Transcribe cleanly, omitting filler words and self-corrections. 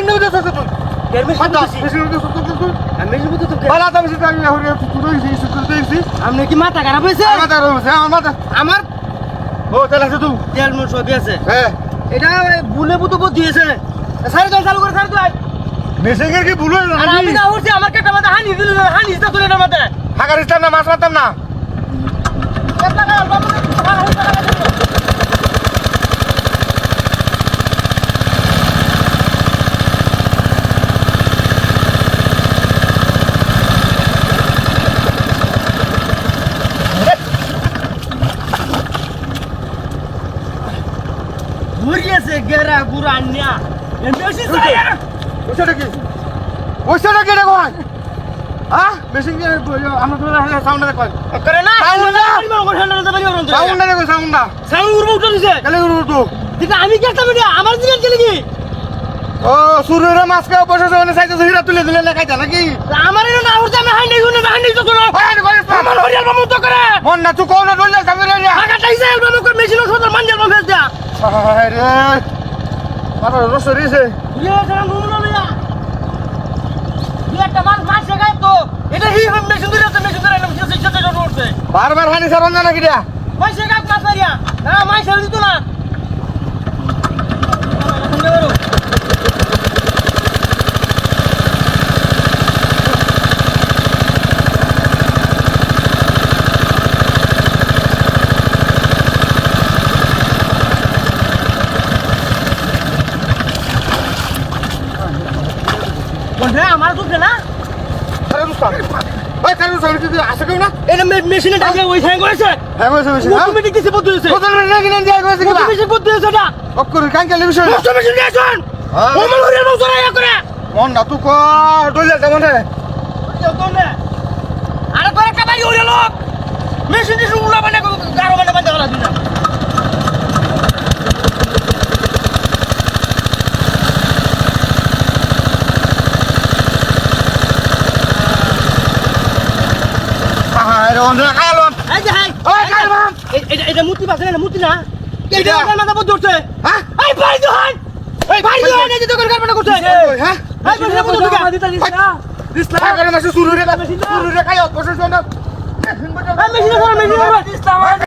কেমনে বুঝাছ তুই মেশিন দিছি মেশিন বুঝাছ তুই আমি মেশিন বুঝতে তুমি বালা তো মেশিন আমি হরে তুই দিছি আপনি কি মাথা খারাপ হয়েছে আমার দাঁড়ো আমার মাথা আমার ও তেল আছে তুই তেল মোর সবই আছে হ্যাঁ এটা বুলে বুতো দিয়েছে সাড়ে দশ চালু করে সাড়ে দশ মেশিনের কি ভুল হলো আর আমি না উঠছি আমার কেটে মাথা হানি দিল হানি দিতে তুলে না মাথা হাগার ইস্তাম না মাছ মারতাম না ঘুরিয়েছে গেরা গুড়া আনিয়া বেশি ওইটা কি ওইটা কি রে কয় হ্যাঁ মেশিন কি আমরা তো সাউন্ড কয় করে না সাউন্ড না সাউন্ড রে সাউন্ড সাউন্ড উড়বো উঠে দিছে কেলে গুরু তো দিকে আমি কেটে মিডিয়া আমার দিকে চলে কি ও সুরের মাছকে বসে মানে সাইতে হিরা তুলে দিলে না খাইতা নাকি আমার এটা না উঠতে আমি হান্ডি গুনে হান্ডি তো করো আমার হরিয়াল মামু তো করে মন না তুই কোন ডলে সামনে রে আগা টাইছে মামু করে মেশিন সদর মানজাল মামু ফেস দিয়া আরে বাবা রস রিছে ইয়ে জানা নুন না লিয়া ইয়ে একটা মাছ গায় তো এটা হি মেশিন দিলে তো মেশিন ধরে না মেশিন সাথে জড় উঠছে বারবার হানি সারন না নাকি রে মাছ গায় মাছ মারিয়া না মাছ ছেড়ে দিত না বন্ধু আমার দুধে না আরে দুস্তান ওই কারণ সামনে তুই আসে কেউ না এটা মেশিনে ডাকে ওই হ্যাং করেছে হ্যাঁ বসে বসে অটোমেটিক কিছু বদলে দিয়েছে কোথায় রে কিনে দিয়ে গেছে কি অটোমেটিক বদলে দিয়েছে এটা অক্কর কান কেলে বিষয় নষ্ট মেশিন দিয়ে আসুন ওমন হরিয়াল মামু জরা ইয়া করে মন না তুই কো ডলে কেমন রে আরে তোর একটা বাড়ি হইল লোক মেশিন দিয়ে উলা বানা গারো বানা বানা গলা দিনা আরে অন খালন এই যে হাই ওই খালন এটা মুতি পাছে না মুতি না এটা? এটা আমার মাথা বদ ধরছে হ্যাঁ এই ভাই দোহান এই ভাই দোহান এই যে তোর কারবানা করছে হ্যাঁ এই বসে বদ দিকা দিসলা করে মাসে শুরু রে খাই বসে শুন এই মেশিনে ধর মেশিনে ধর